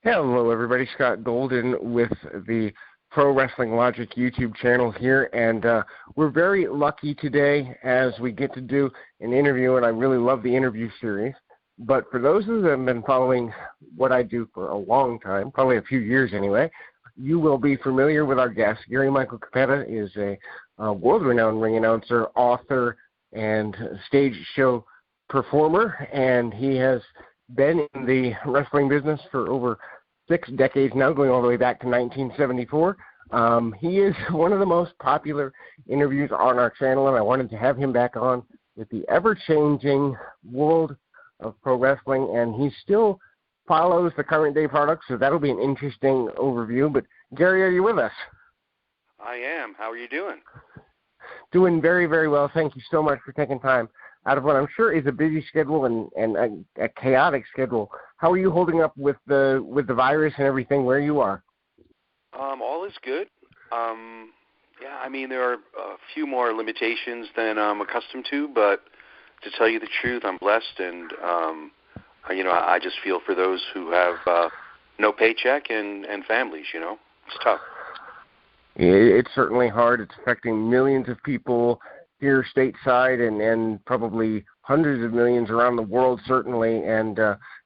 Hello, everybody. Scott Golden with the Pro Wrestling Logic YouTube channel here, and we're very lucky today as we get to do an interview, and I really love the interview series. But for those who have been following what I do for a long time, probably a few years anyway, you will be familiar with our guest. GaryCappetta is a world-renowned ring announcer, author, and stage show performer, and he has been in the wrestling business for over 6 decades now, going all the way back to 1974. He is one of the most popular interviews on our channel, and I wanted to have him back on with the ever-changing world of pro wrestling, and he still follows the current day products, so that'll be an interesting overview. But Gary, are you with us? I am. How are you doing? Doing very, very well. Thank you so much for taking time out of what I'm sure is a busy schedule and a chaotic schedule. How are you holding up with the virus and everything where you are? All is good. Yeah, I mean, there are a few more limitations than I'm accustomed to, but to tell you the truth, I'm blessed, and I just feel for those who have no paycheck and families. It's tough. It's certainly hard. It's affecting millions of people here stateside and probably hundreds of millions around the world, certainly, and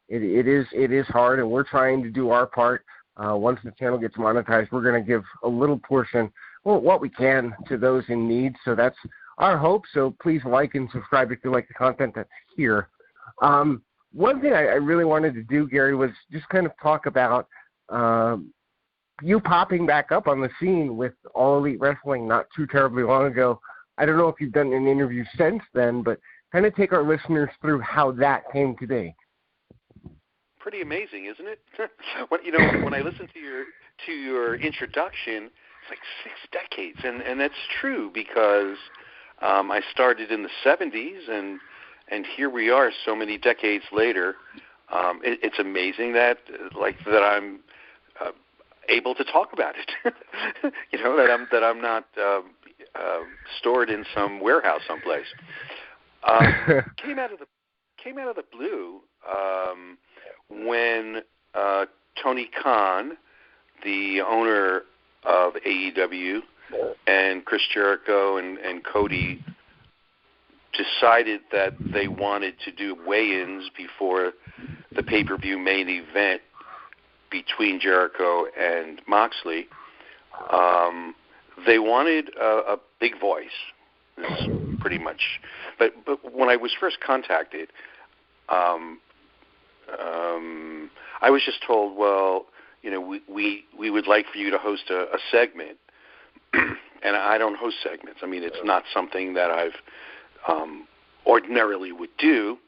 it is hard, and we're trying to do our part. Once the channel gets monetized, we're going to give a little portion, well, what we can, to those in need, so that's our hope. So please like and subscribe if you like the content that's here. One thing I really wanted to do, Gary, was just kind of talk about you popping back up on the scene with All Elite Wrestling not too terribly long ago. I don't know if you've done an interview since then, but kind of take our listeners through how that came to be. Pretty amazing, isn't it? When I listen to your introduction, it's like 6 decades, and that's true because I started in the 70s, and here we are so many decades later. It's amazing that I'm able to talk about it. that I'm not stored in some warehouse someplace. Came out of the blue when Tony Khan, the owner of AEW, and Chris Jericho and Cody decided that they wanted to do weigh-ins before the pay-per-view main event between Jericho and Moxley. They wanted a big voice, pretty much. But when I was first contacted, I was just told, well, we would like for you to host a segment, and I don't host segments. I mean, it's not something that I've ordinarily would do,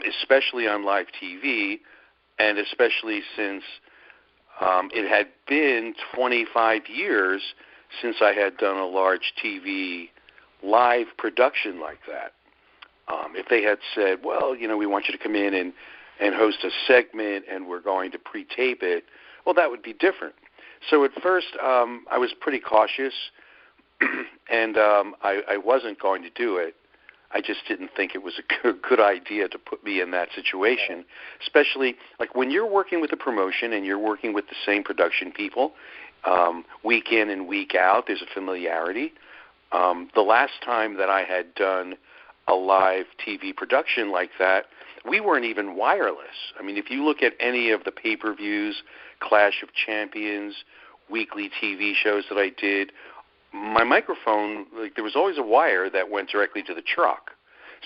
especially on live TV, and especially since it had been 25 years since I had done a large TV live production like that. If they had said, well, we want you to come in and host a segment and we're going to pre-tape it, well, that would be different. So at first I was pretty cautious, and I wasn't going to do it. I just didn't think it was a good idea to put me in that situation, especially like when you're working with a promotion and you're working with the same production people week in and week out. There's a familiarity. The last time that I had done a live TV production like that, we weren't even wireless. I mean, if you look at any of the pay-per-views, Clash of Champions, weekly TV shows that I did, my microphone, there was always a wire that went directly to the truck.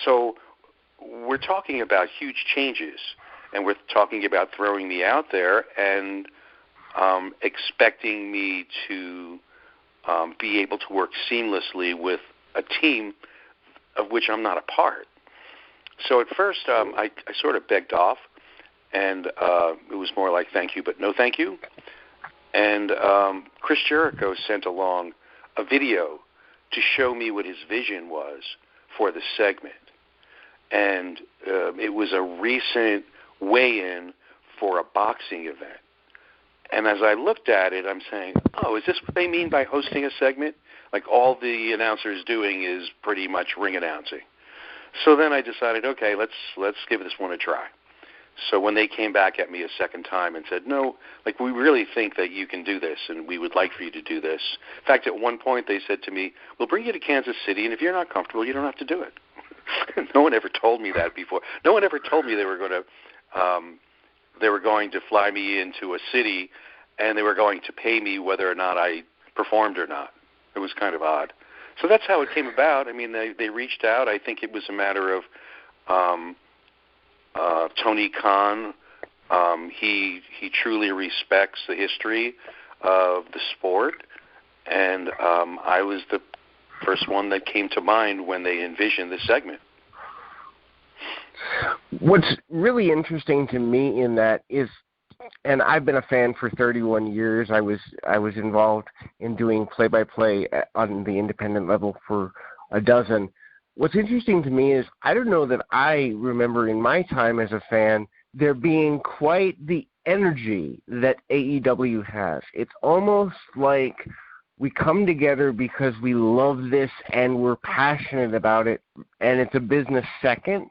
So we're talking about huge changes, and we're talking about throwing me out there and expecting me to be able to work seamlessly with a team of which I'm not a part. So at first I sort of begged off, and it was more like thank you, but no thank you. And Chris Jericho sent along a video to show me what his vision was for the segment. And it was a recent weigh-in for a boxing event. And as I looked at it, I'm saying, oh, is this what they mean by hosting a segment? Like all the announcer's doing is pretty much ring announcing. So then I decided, okay, let's give this one a try. So when they came back at me a second time and said, no, like, we really think that you can do this, and we would like for you to do this. In fact, at one point they said to me, we'll bring you to Kansas City, and if you're not comfortable, you don't have to do it. No one ever told me that before. No one ever told me they were going to fly me into a city, and they were going to pay me whether or not I performed or not. It was kind of odd. So that's how it came about. I mean, they reached out. I think it was a matter of Tony Khan. He truly respects the history of the sport, and I was the first one that came to mind when they envisioned this segment. What's really interesting to me in that is, and I've been a fan for 31 years. I was involved in doing play-by-play on the independent level for a dozen. What's interesting to me is I don't know that I remember in my time as a fan there being quite the energy that AEW has. It's almost like we come together because we love this and we're passionate about it, and it's a business second.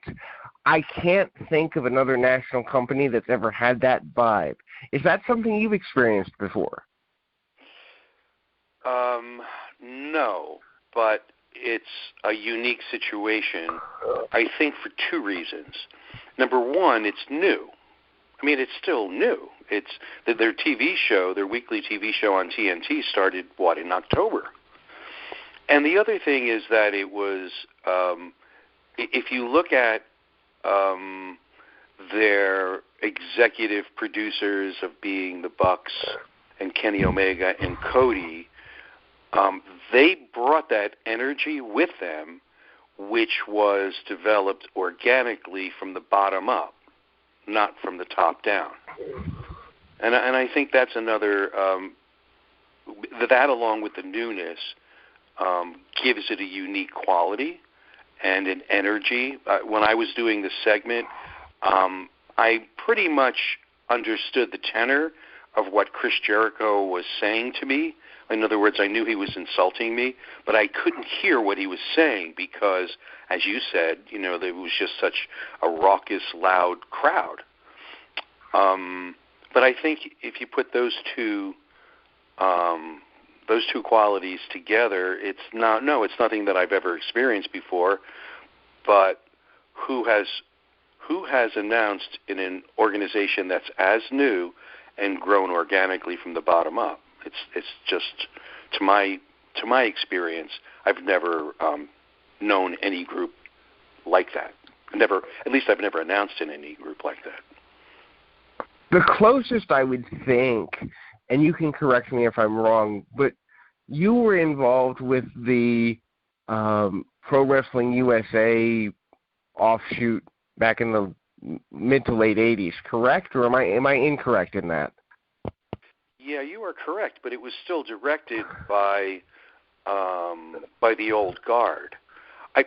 I can't think of another national company that's ever had that vibe. Is that something you've experienced before? No, but it's a unique situation, I think, for two reasons. Number one, it's new. I mean, it's still new. It's their TV show, their weekly TV show on TNT started, in October? And the other thing is that it was, if you look at their executive producers of being the Bucks and Kenny Omega and Cody, they brought that energy with them, which was developed organically from the bottom up, not from the top down. And I think that's another, that along with the newness gives it a unique quality and an energy. When I was doing the segment, I pretty much understood the tenor of what Chris Jericho was saying to me. In other words, I knew he was insulting me, but I couldn't hear what he was saying because, as you said, there was just such a raucous, loud crowd. But I think if you put those two qualities together, it's nothing that I've ever experienced before. But who has announced in an organization that's as new and grown organically from the bottom up? It's just, to my experience, I've never known any group like that. At least I've never announced in any group like that. The closest I would think, and you can correct me if I'm wrong, but you were involved with the Pro Wrestling USA offshoot back in the mid to late 80s, correct? Or am I incorrect in that? Yeah, you are correct, but it was still directed by the old guard. I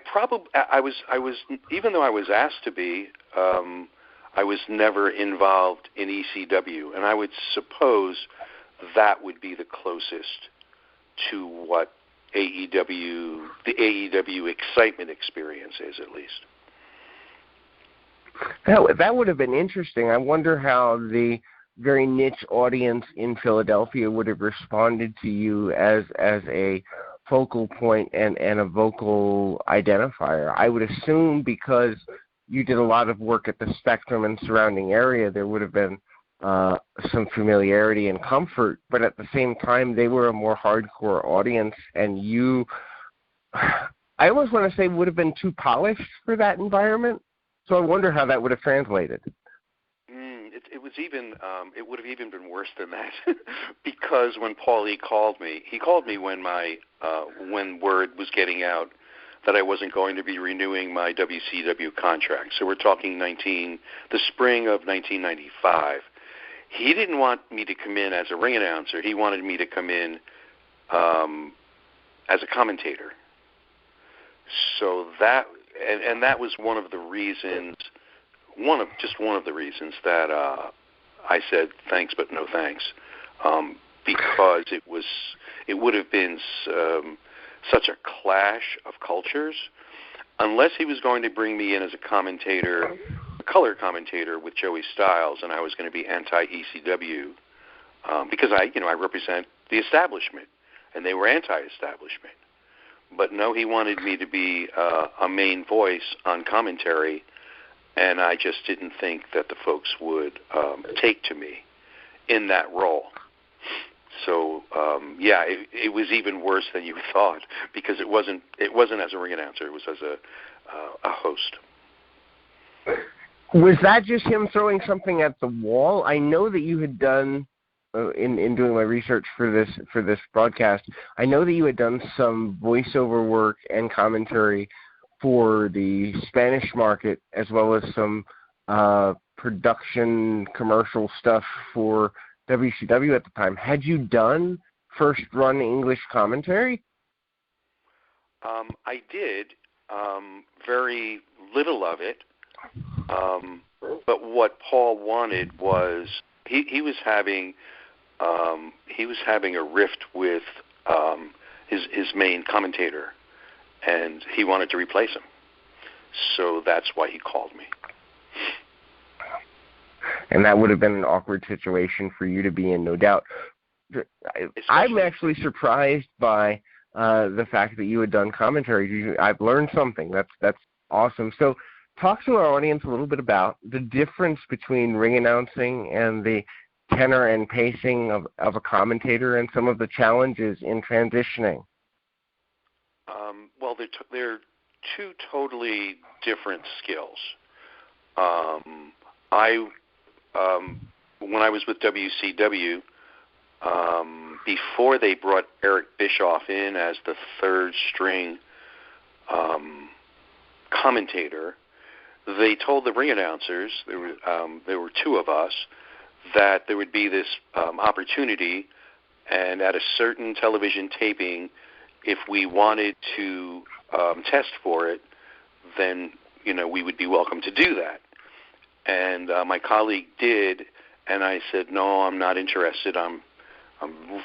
was even though I was asked to be, I was never involved in ECW, and I would suppose that would be the closest to what the AEW excitement experience is, at least. That would have been interesting. I wonder how the very niche audience in Philadelphia would have responded to you as a focal point and a vocal identifier. I would assume because you did a lot of work at the Spectrum and surrounding area, there would have been some familiarity and comfort, but at the same time, they were a more hardcore audience, and you, I almost want to say, would have been too polished for that environment. So I wonder how that would have translated. It would have even been worse than that, because when Paulie called me, he called me when when word was getting out that I wasn't going to be renewing my WCW contract. So we're talking the spring of 1995. He didn't want me to come in as a ring announcer. He wanted me to come in as a commentator. So that was one of the reasons that I said thanks but no thanks, because it would have been such a clash of cultures. Unless he was going to bring me in as a commentator color commentator with Joey Styles, and I was going to be anti-ECW because I represent the establishment, and they were anti-establishment. But no, he wanted me to be a main voice on commentary, and I just didn't think that the folks would take to me in that role. So it was even worse than you thought, because it wasn't as a ring announcer; it was as a host. Was that just him throwing something at the wall? I know that you had done in doing my research for this broadcast. I know that you had done some voiceover work and commentary for the Spanish market, as well as some production commercial stuff for WCW at the time. Had you done first-run English commentary? I did. Very little of it. But what Paul wanted was he was having a rift with his main commentator, and he wanted to replace him. So that's why he called me. And that would have been an awkward situation for you to be in, no doubt. I'm actually surprised by the fact that you had done commentary. I've learned something. That's awesome. So talk to our audience a little bit about the difference between ring announcing and the tenor and pacing of a commentator, and some of the challenges in transitioning. Well, they're two totally different skills. When I was with WCW, before they brought Eric Bischoff in as the third string commentator, they told the ring announcers, there were two of us, that there would be this opportunity, and at a certain television taping, if we wanted to test for it, then we would be welcome to do that. And my colleague did, and I said, no, I'm not interested. I'm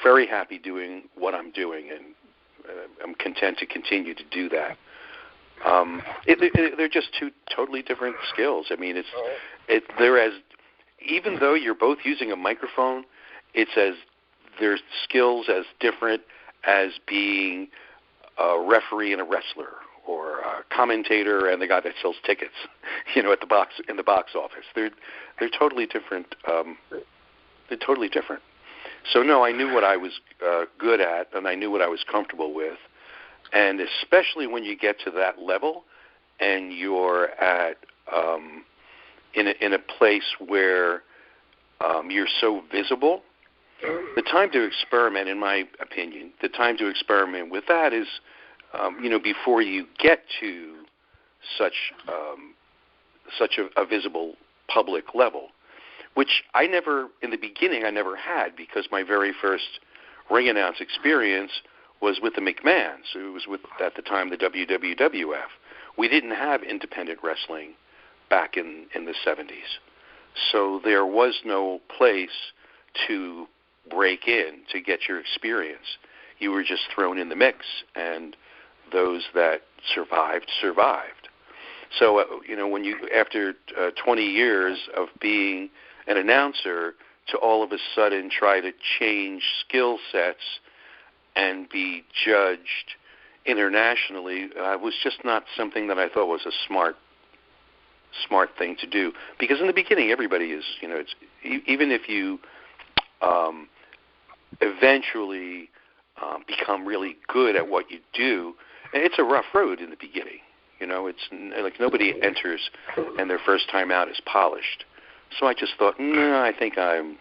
very happy doing what I'm doing, and I'm content to continue to do that. They're just two totally different skills. I mean, even though you're both using a microphone, there's skills as different as being a referee and a wrestler, or a commentator and the guy that sells tickets, in the box office. They're totally different. They're totally different. So no, I knew what I was good at, and I knew what I was comfortable with. And especially when you get to that level, and you're at in a place where you're so visible, the time to experiment, in my opinion, the time to experiment with that is, before you get to such a visible public level, which in the beginning I never had, because my very first ring announce experience was with the McMahons. It was with, at the time, the WWF. We didn't have independent wrestling back in the 70s. So there was no place to break in to get your experience. You were just thrown in the mix, and those that survived. So, when after 20 years of being an announcer, to all of a sudden try to change skill sets and be judged internationally, was just not something that I thought was a smart thing to do. Because in the beginning, everybody is, it's, even if you eventually become really good at what you do, it's a rough road in the beginning. It's like nobody enters and their first time out is polished. So I just thought, no, I think I'm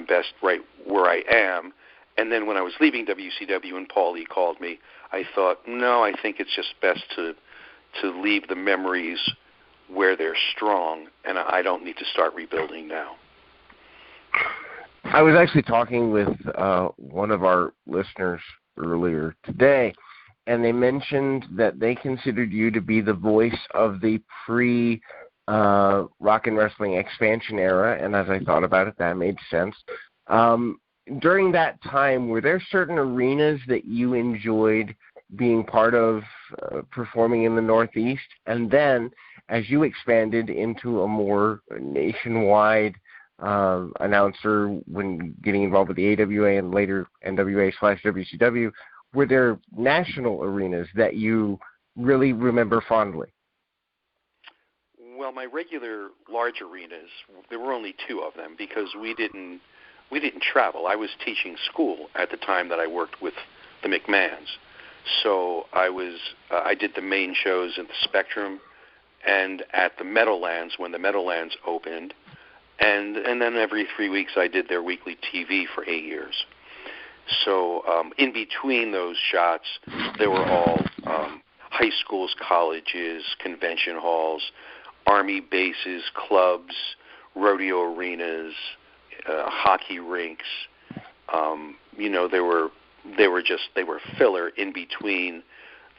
best right where I am. And then when I was leaving WCW and Paulie called me, I thought, no, I think it's just best to leave the memories where they're strong, and I don't need to start rebuilding now. I was actually talking with one of our listeners earlier today, and they mentioned that they considered you to be the voice of the Rock and Wrestling expansion era, and as I thought about it, that made sense. During that time, were there certain arenas that you enjoyed being part of, performing in the Northeast? And then, as you expanded into a more nationwide announcer when getting involved with the AWA and later NWA/WCW, were there national arenas that you really remember fondly? Well, my regular large arenas, there were only two of them because we didn't travel. I was teaching school at the time that I worked with the McMahons. So I did the main shows at the Spectrum and at the Meadowlands when the Meadowlands opened. And then every 3 weeks I did their weekly TV for 8 years. So in between those shots, there were all high schools, colleges, convention halls, Army bases, clubs, rodeo arenas, hockey rinks. They were filler in between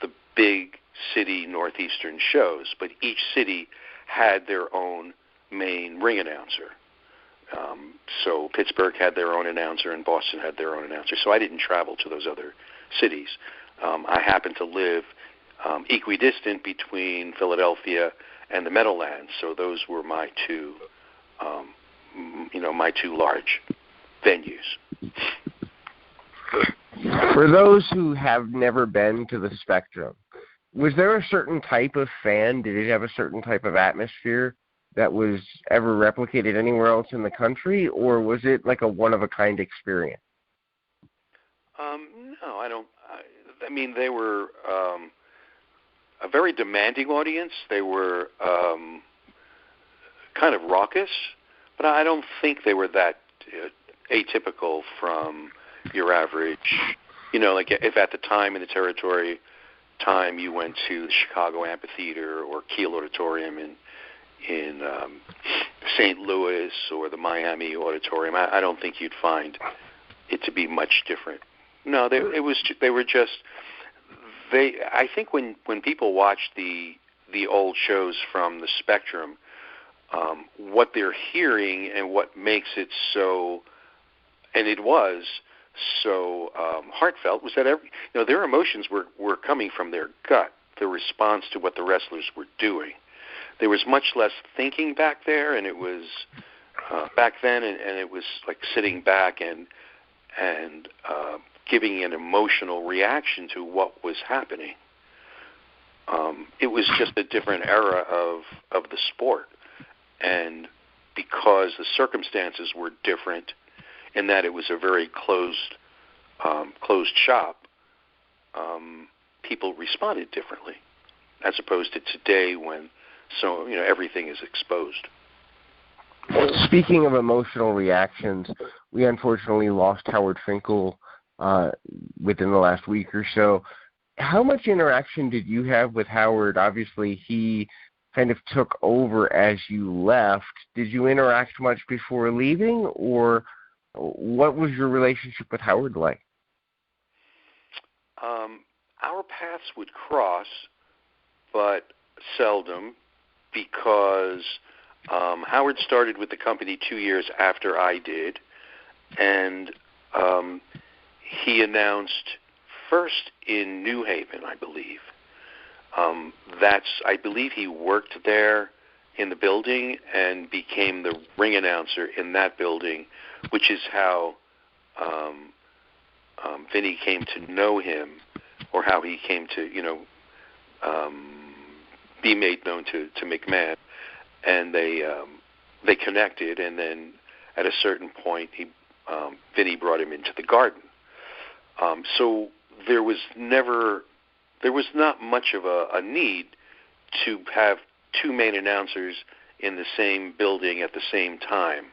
the big city northeastern shows, but each city had their own main ring announcer. So Pittsburgh had their own announcer and Boston had their own announcer. So I didn't travel to those other cities. I happened to live equidistant between Philadelphia and the Meadowlands. So those were my two large venues. For those who have never been to the Spectrum, was there a certain type of fan? Did it have a certain type of atmosphere that was ever replicated anywhere else in the country, or was it like a one-of-a-kind experience? No, I don't. I mean, they were a very demanding audience. They were kind of raucous, but I don't think they were that atypical from your average, like if at the time in the territory time you went to the Chicago Amphitheater or Kiel Auditorium in St. Louis or the Miami Auditorium, I don't think you'd find it to be much different. No, I think when people watch the old shows from the Spectrum, what they're hearing and what makes it so, and it was so heartfelt, was that their emotions were coming from their gut, their response to what the wrestlers were doing. There was much less thinking back there, and it was back then, and it was like sitting back and giving an emotional reaction to what was happening. It was just a different era of the sport, and because the circumstances were different, in that it was a very closed shop, people responded differently, as opposed to today when everything is exposed. Speaking of emotional reactions, we unfortunately lost Howard Finkel within the last week or so. How much interaction did you have with Howard? Obviously, he kind of took over as you left. Did you interact much before leaving, or what was your relationship with Howard like? Our paths would cross, but seldom, because Howard started with the company 2 years after I did, and he announced first in New Haven, I believe. I believe he worked there in the building and became the ring announcer in that building, which is how Vinny came to know him, or how he came to, be made known to McMahon. And they connected, and then at a certain point, Vinny brought him into the Garden. So there was not much of a need to have two main announcers in the same building at the same time.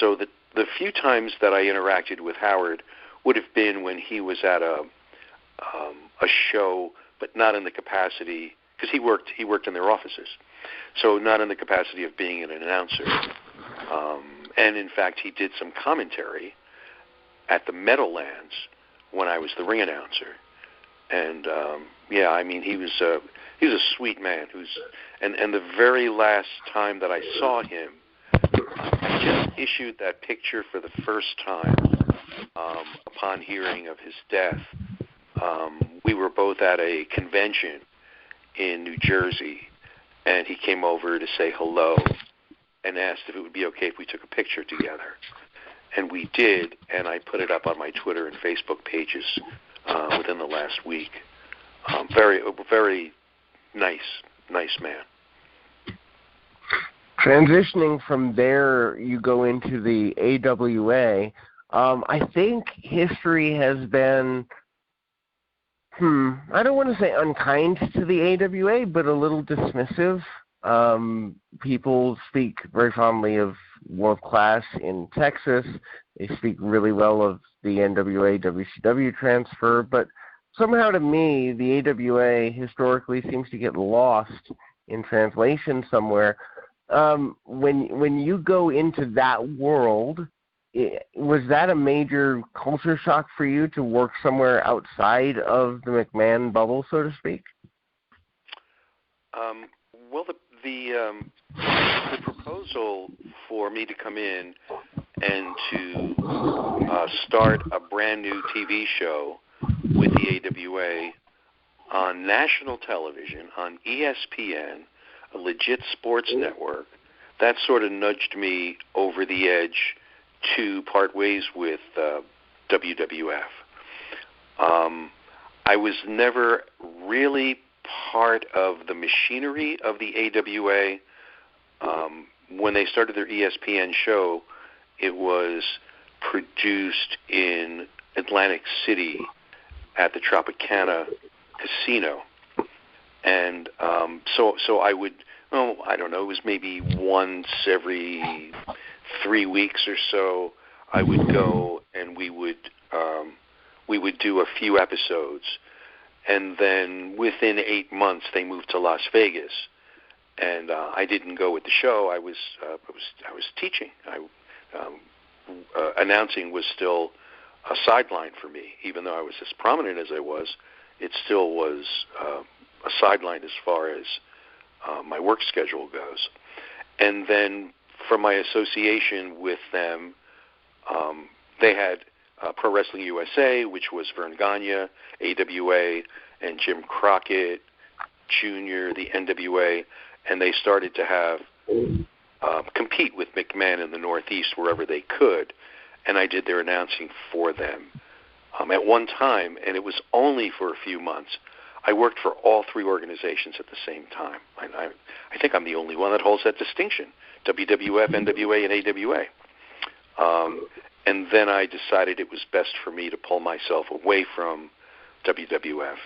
So the few times that I interacted with Howard would have been when he was at a show, but not in the capacity, because he worked in their offices, so not in the capacity of being an announcer. And in fact, he did some commentary at the Meadowlands when I was the ring announcer. And he was a sweet man. And the very last time that I saw him, I just issued that picture for the first time upon hearing of his death. We were both at a convention in New Jersey, and he came over to say hello and asked if it would be okay if we took a picture together. And we did, and I put it up on my Twitter and Facebook pages within the last week. Very nice man. Transitioning from there, you go into the AWA. I think history has been, I don't want to say unkind to the AWA, but a little dismissive. People speak very fondly of World Class in Texas. They speak really well of the NWA WCW transfer, but somehow to me, the AWA historically seems to get lost in translation somewhere. When you go into that world, was that a major culture shock for you to work somewhere outside of the McMahon bubble, so to speak? Well, the proposal for me to come in and to start a brand new TV show with the AWA on national television, on ESPN, a legit sports network, that sort of nudged me over the edge to part ways with WWF. I was never really part of the machinery of the AWA. When they started their ESPN show, it was produced in Atlantic City at the Tropicana Casino. And so I would, I don't know, it was maybe once every 3 weeks or so, I would go and we would do a few episodes. And then within 8 months, they moved to Las Vegas. And I didn't go with the show. I was teaching. Announcing was still a sideline for me, even though I was as prominent as I was. It still was a sideline as far as my work schedule goes. And then from my association with them, they had Pro Wrestling USA, which was Vern Gagne, AWA, and Jim Crockett Jr., the NWA, and they started to have compete with McMahon in the Northeast wherever they could, and I did their announcing for them. At one time, and it was only for a few months, I worked for all three organizations at the same time. I think I'm the only one that holds that distinction, WWF, NWA, and AWA. And then I decided it was best for me to pull myself away from WWF,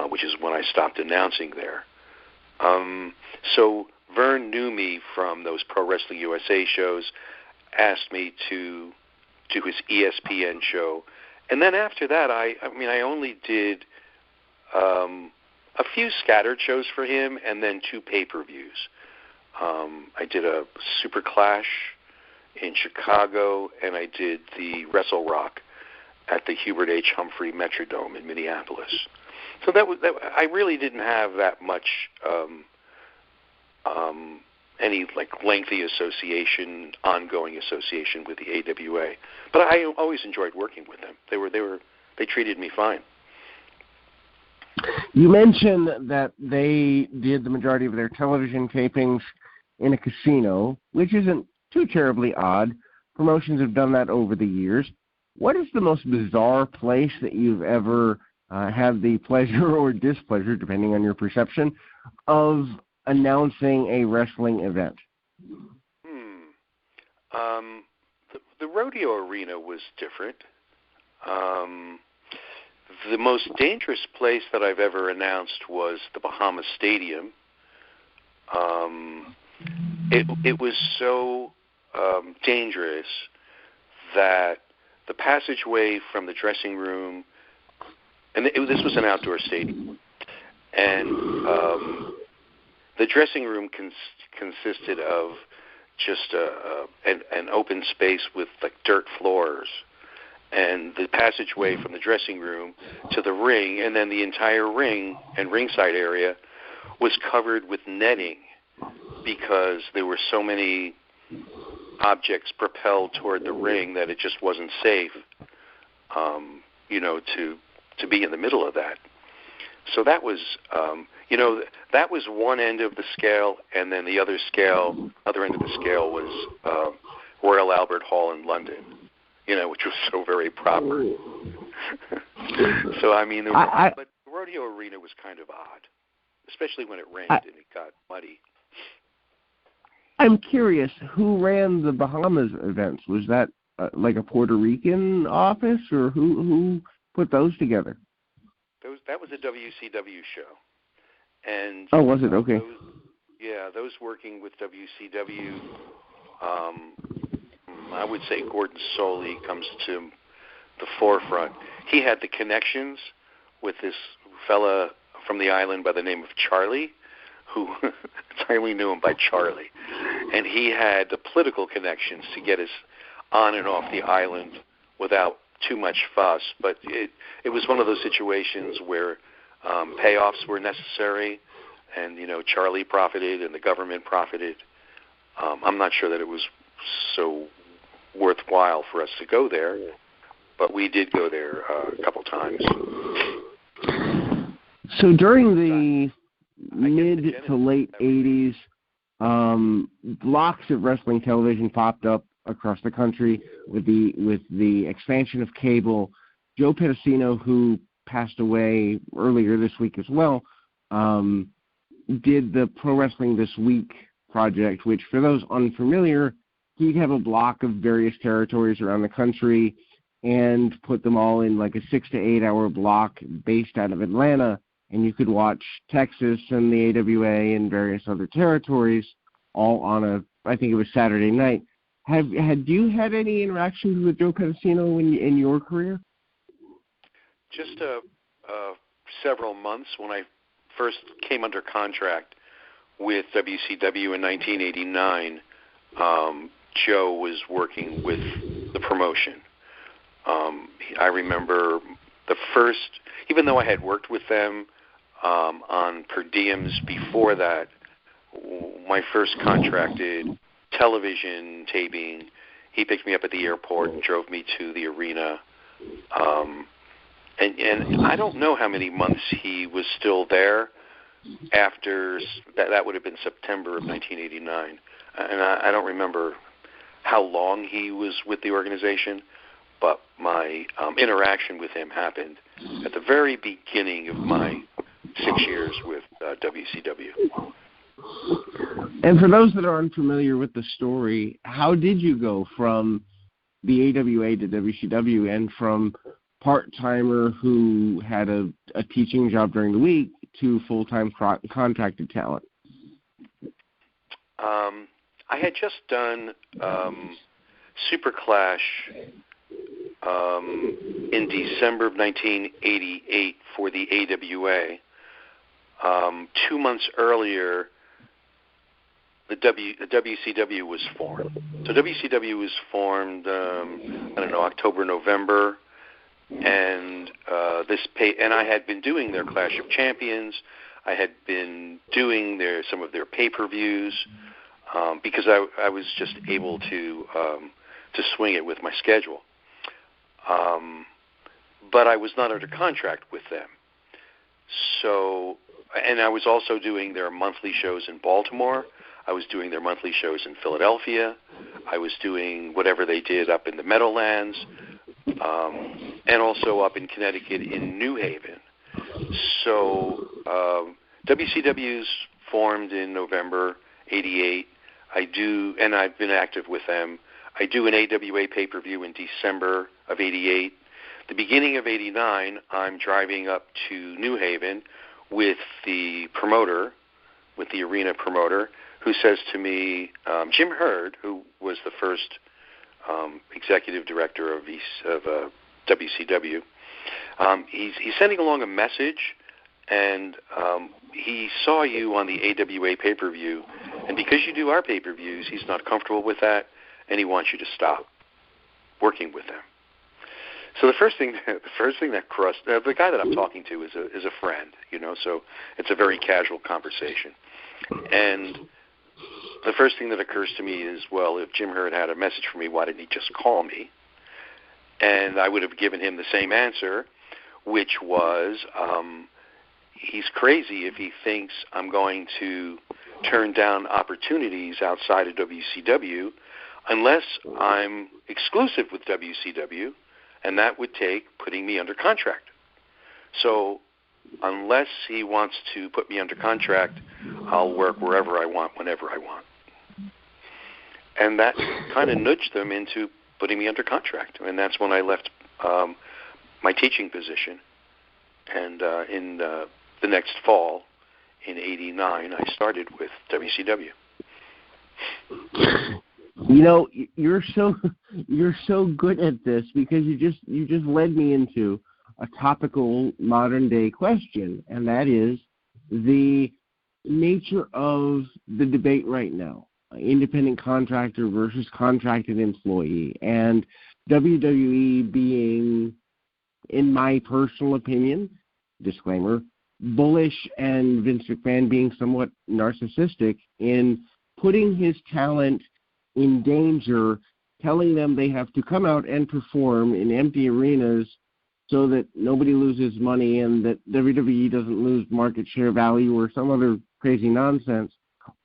which is when I stopped announcing there. So Vern knew me from those Pro Wrestling USA shows, asked me to do his ESPN show. And then after that, I only did a few scattered shows for him and then 2 pay-per-views. I did a Super Clash in Chicago, and I did the Wrestle Rock at the Hubert H. Humphrey Metrodome in Minneapolis. So that I really didn't have that much any lengthy association, ongoing association with the AWA. But I always enjoyed working with them. They treated me fine. You mentioned that they did the majority of their television tapings in a casino, which isn't too terribly odd. Promotions have done that over the years. What is the most bizarre place that you've ever had the pleasure or displeasure, depending on your perception, of announcing a wrestling event? The rodeo arena was different. The most dangerous place that I've ever announced was the Bahamas Stadium. It was so dangerous that the passageway from the dressing room, and this was an outdoor stadium, and the dressing room consisted of just an open space with dirt floors, and the passageway from the dressing room to the ring, and then the entire ring and ringside area was covered with netting because there were so many objects propelled toward the ring that it just wasn't safe, to be in the middle of that. So that was, that was one end of the scale, and then the other end of the scale was Royal Albert Hall in London, which was so very proper. So, but the rodeo arena was kind of odd, especially when it rained and it got muddy. I'm curious, who ran the Bahamas events? Was that like a Puerto Rican office, or who put those together? That was a WCW show. And was it? Okay. Those working with WCW, I would say Gordon Soley comes to the forefront. He had the connections with this fella from the island by the name of Charlie, who I only knew him by Charlie. And he had the political connections to get us on and off the island without too much fuss. But it was one of those situations where payoffs were necessary, and, Charlie profited and the government profited. I'm not sure that it was so worthwhile for us to go there, but we did go there a couple times. So during the mid to late 80s, blocks of wrestling television popped up across the country with the expansion of cable. Joe Pedicino, who passed away earlier this week as well, did the Pro Wrestling This Week project, which, for those unfamiliar, he'd have a block of various territories around the country and put them all in like a 6 to 8 hour block based out of Atlanta, and you could watch Texas and the AWA and various other territories all on I think it was Saturday night. Had you had any interactions with Joe Pedicino in your career? Just several months. When I first came under contract with WCW in 1989, Joe was working with the promotion. I remember the first, even though I had worked with them on per diems before that, my first contracted television taping, he picked me up at the airport and drove me to the arena. And I don't know how many months he was still there after that. That would have been September of 1989. And I don't remember how long he was with the organization, but my interaction with him happened at the very beginning of my 6 years with WCW. And for those that are unfamiliar with the story, how did you go from the AWA to WCW and from part-timer who had a teaching job during the week to full-time contracted talent? I had just done Super Clash in December of 1988 for the AWA. 2 months earlier, the WCW was formed. So WCW was formed, October, November, and and I had been doing their Clash of Champions. I had been doing some of their pay-per-views because I was just able to swing it with my schedule. But I was not under contract with them. So, and I was also doing their monthly shows in Baltimore. I was doing their monthly shows in Philadelphia. I was doing whatever they did up in the Meadowlands, and also up in Connecticut in New Haven. So WCW's formed in November '88. And I've been active with them. I do an AWA pay-per-view in December of '88. The beginning of '89, I'm driving up to New Haven with the promoter, with the arena promoter, who says to me, Jim Hurd, who was the first executive director of WCW, he's sending along a message, and he saw you on the AWA pay-per-view, and because you do our pay-per-views, he's not comfortable with that, and he wants you to stop working with them. So the first thing that crossed the guy that I'm talking to is a friend, so it's a very casual conversation. And the first thing that occurs to me is, well, if Jim Hurd had a message for me, why didn't he just call me? And I would have given him the same answer, which was he's crazy if he thinks I'm going to turn down opportunities outside of WCW unless I'm exclusive with WCW, and that would take putting me under contract. So unless he wants to put me under contract, I'll work wherever I want, whenever I want. And that kind of nudged them into putting me under contract. And that's when I left my teaching position. And in the next fall, in '89, I started with WCW. You know, you're so good at this because you just led me into a topical modern day question, and that is the nature of the debate right now, independent contractor versus contracted employee, and WWE being, in my personal opinion, disclaimer, bullish, and Vince McMahon being somewhat narcissistic in putting his talent in danger, telling them they have to come out and perform in empty arenas so that nobody loses money and that WWE doesn't lose market share value or some other crazy nonsense,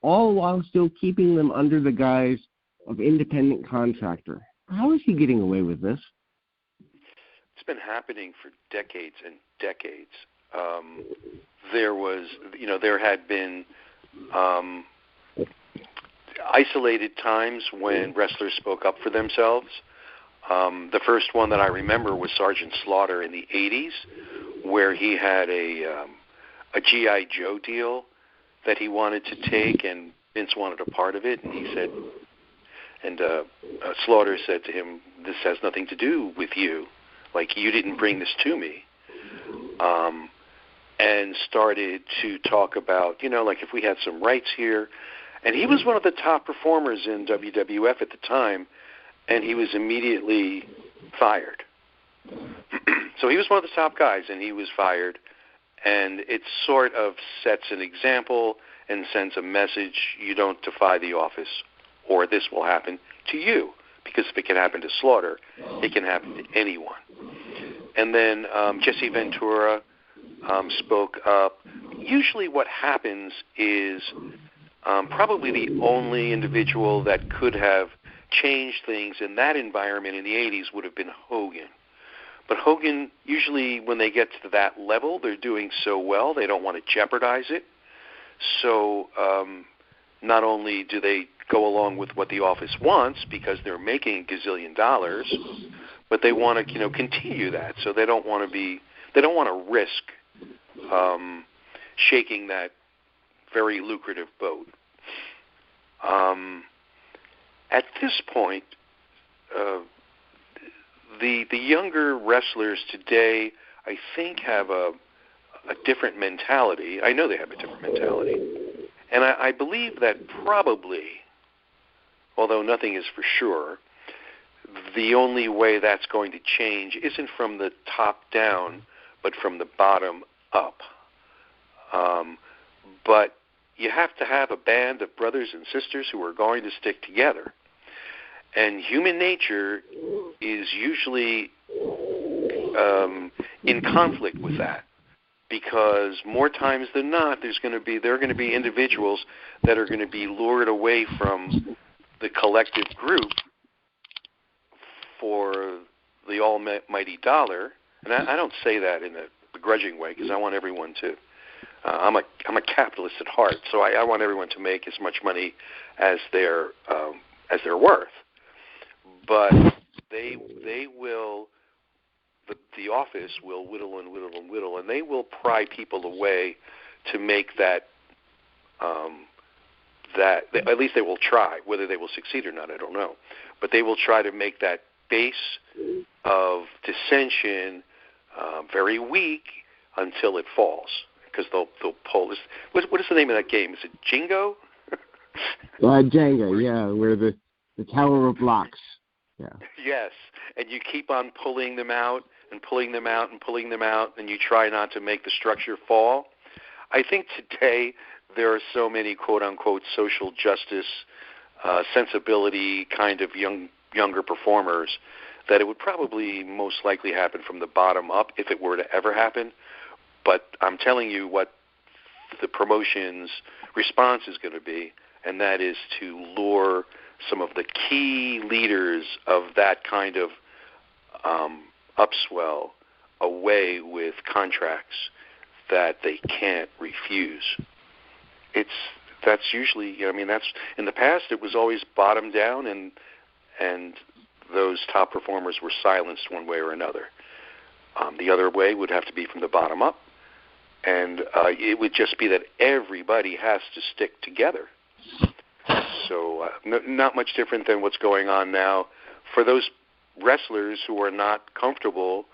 all while still keeping them under the guise of independent contractor. How is he getting away with this? It's been happening for decades and decades. There had been isolated times when wrestlers spoke up for themselves. The first one that I remember was Sergeant Slaughter in the 80s, where he had a G.I. Joe deal that he wanted to take, and Vince wanted a part of it, and he said, Slaughter said to him, "This has nothing to do with you. Like, you didn't bring this to me." And started to talk about, like if we had some rights here. And he was one of the top performers in WWF at the time, and he was immediately fired. So he was one of the top guys, and he was fired. And it sort of sets an example and sends a message: you don't defy the office, or this will happen to you. Because if it can happen to Slaughter, it can happen to anyone. And then Jesse Ventura spoke up. Usually what happens is probably the only individual that could have changed things in that environment in the 80s would have been Hogan. But Hogan, usually when they get to that level, they're doing so well, they don't want to jeopardize it. So not only do they go along with what the office wants because they're making a gazillion dollars, but they want to, continue that. So they don't want to risk shaking that very lucrative boat. At this point, the younger wrestlers today, I think, have a different mentality. I know they have a different mentality. And I believe that probably, although nothing is for sure, the only way that's going to change isn't from the top down, but from the bottom up. But you have to have a band of brothers and sisters who are going to stick together. And human nature is usually in conflict with that, because more times than not, there are going to be individuals that are going to be lured away from the collective group for the almighty dollar. And I don't say that in a begrudging way, because I want everyone to. I'm a capitalist at heart, so I want everyone to make as much money as they're worth. But they will, the office will whittle and whittle and whittle, and they will pry people away to make that. At least they will try. Whether they will succeed or not, I don't know. But they will try to make that base of dissension very weak until it falls. Because they'll pull this. What is the name of that game? Is it Jingo? Jenga, yeah, where the tower of blocks. Yeah. Yes, and you keep on pulling them out and pulling them out and pulling them out, and you try not to make the structure fall. I think today there are so many quote-unquote social justice, sensibility kind of younger performers that it would probably most likely happen from the bottom up if it were to ever happen. But I'm telling you what the promotion's response is going to be, and that is to lure some of the key leaders of that kind of upswell away with contracts that they can't refuse. That's usually, that's in the past. It was always bottom down, and those top performers were silenced one way or another. The other way would have to be from the bottom up, and it would just be that everybody has to stick together. So not much different than what's going on now for those wrestlers who are not comfortable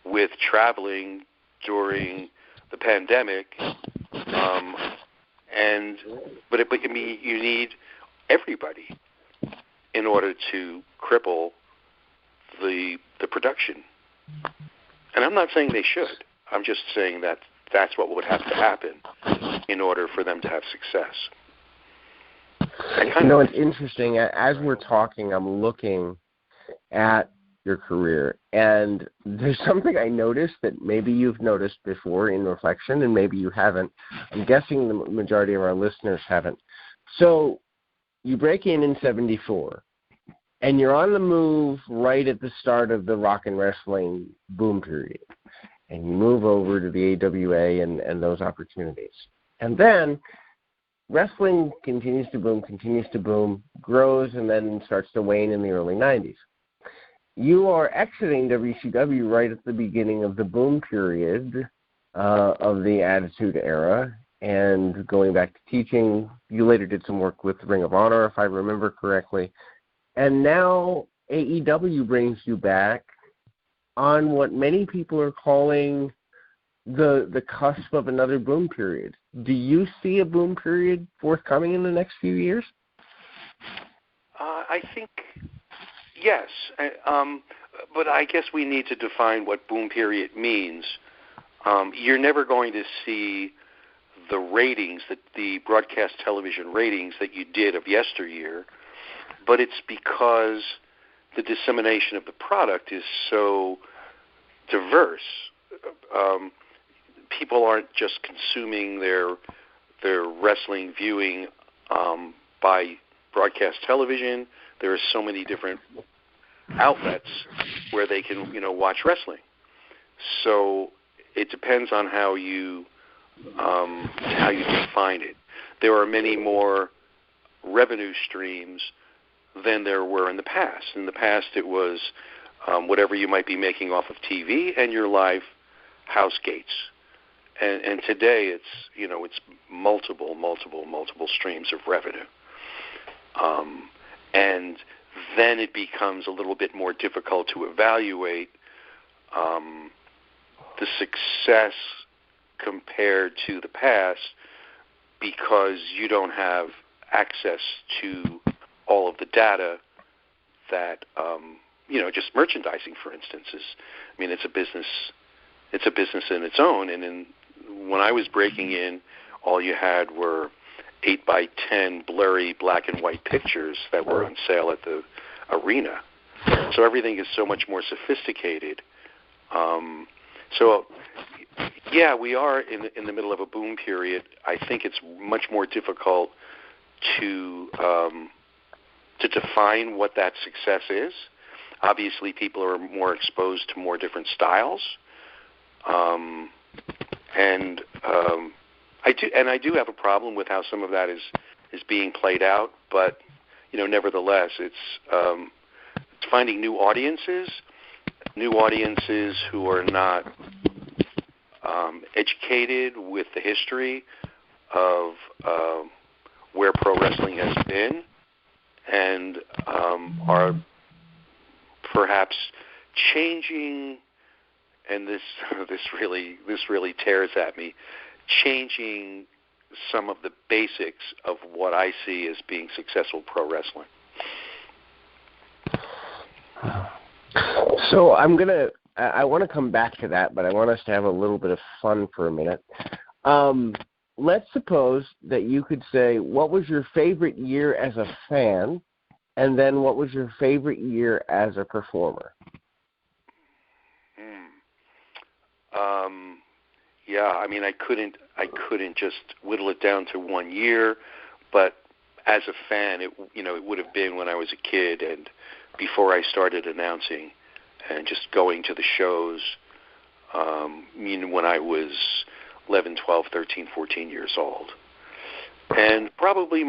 with traveling during the pandemic. But you need everybody in order to cripple the production. And I'm not saying they should. I'm just saying that that's what would have to happen in order for them to have success. It's interesting. As we're talking, I'm looking at your career, and there's something I noticed that maybe you've noticed before in reflection, and maybe you haven't. I'm guessing the majority of our listeners haven't. So you break in 74, and you're on the move right at the start of the rock and wrestling boom period, and you move over to the AWA and those opportunities. And then wrestling continues to boom, grows, and then starts to wane in the early 90s. You are exiting WCW right at the beginning of the boom period of the Attitude Era and going back to teaching. You later did some work with Ring of Honor, if I remember correctly. And now AEW brings you back on what many people are calling the cusp of another boom period. Do you see a boom period forthcoming in the next few years? I think yes, but I guess we need to define what boom period means. You're never going to see the ratings, the broadcast television ratings that you did of yesteryear, but it's because the dissemination of the product is so diverse. People aren't just consuming their wrestling viewing by broadcast television. There are so many different outlets where they can, watch wrestling. So it depends on how you define it. There are many more revenue streams than there were in the past. In the past, it was whatever you might be making off of TV and your live house gates. And today it's multiple streams of revenue. And then it becomes a little bit more difficult to evaluate the success compared to the past because you don't have access to all of the data that, just merchandising, for instance, it's a business. It's a business in its own. And when I was breaking in, all you had were 8x10 blurry black and white pictures that were on sale at the arena. So everything is so much more sophisticated. We are in the middle of a boom period. I think it's much more difficult to define what that success is. Obviously, people are more exposed to more different styles. I do have a problem with how some of that is being played out, but nevertheless, it's finding new audiences who are not educated with the history of where pro wrestling has been, and are perhaps changing. And this really tears at me, changing some of the basics of what I see as being successful pro wrestling. So I want to come back to that, but I want us to have a little bit of fun for a minute. Let's suppose that you could say, what was your favorite year as a fan, and then what was your favorite year as a performer? Yeah, I mean, I couldn't just whittle it down to 1 year, but as a fan, it would have been when I was a kid and before I started announcing and just going to the shows, when I was 11, 12, 13, 14 years old. And probably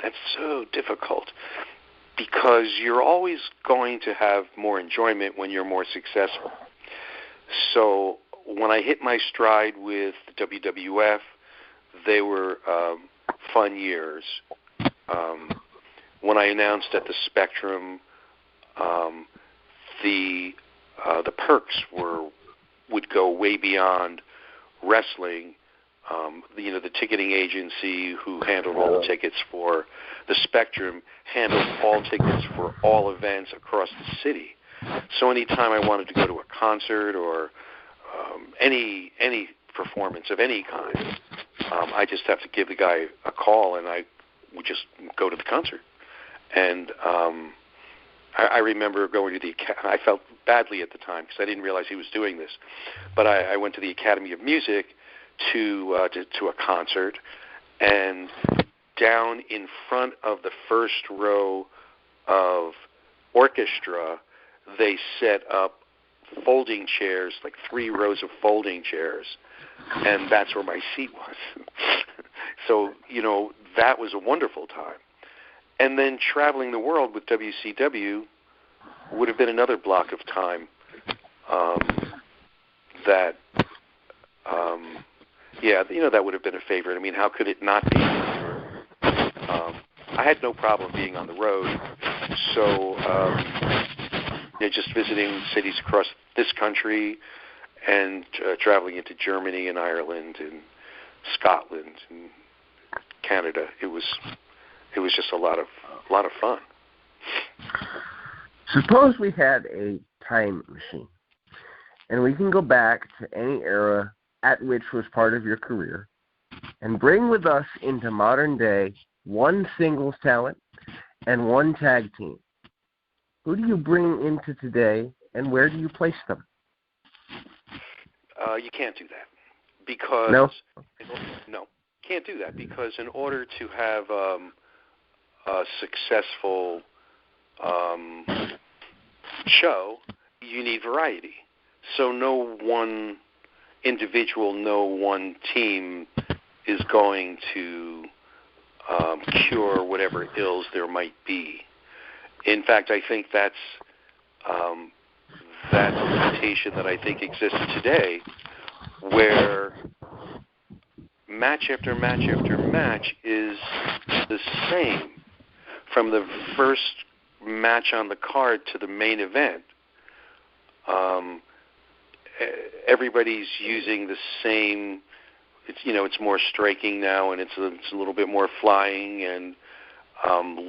that's so difficult because you're always going to have more enjoyment when you're more successful. So when I hit my stride with WWF, they were fun years. When I announced at the Spectrum, the perks would go way beyond wrestling. The ticketing agency who handled all the tickets for the Spectrum handled all tickets for all events across the city. So anytime I wanted to go to a concert or any performance of any kind, I just have to give the guy a call and I would just go to the concert. And I remember going to I felt badly at the time because I didn't realize he was doing this, but I went to the Academy of Music to a concert, and down in front of the first row of orchestra, they set up folding chairs, like 3 rows of folding chairs, and that's where my seat was. So, that was a wonderful time. And then traveling the world with WCW would have been another block of time that would have been a favorite. I mean, how could it not be? I had no problem being on the road. So just visiting cities across this country and traveling into Germany and Ireland and Scotland and Canada. It was just a lot of fun. Suppose we had a time machine, and we can go back to any era at which was part of your career, and bring with us into modern day one singles talent and one tag team. Who do you bring into today, and where do you place them? You can't do that because no, can't do that because in order to have a successful show, you need variety. So no one individual, no one team is going to cure whatever ills there might be. In fact, I think that's that limitation that I think exists today, where match after match after match is the same from the first match on the card to the main event. Everybody's using the same. It's more striking now, and it's a little bit more flying and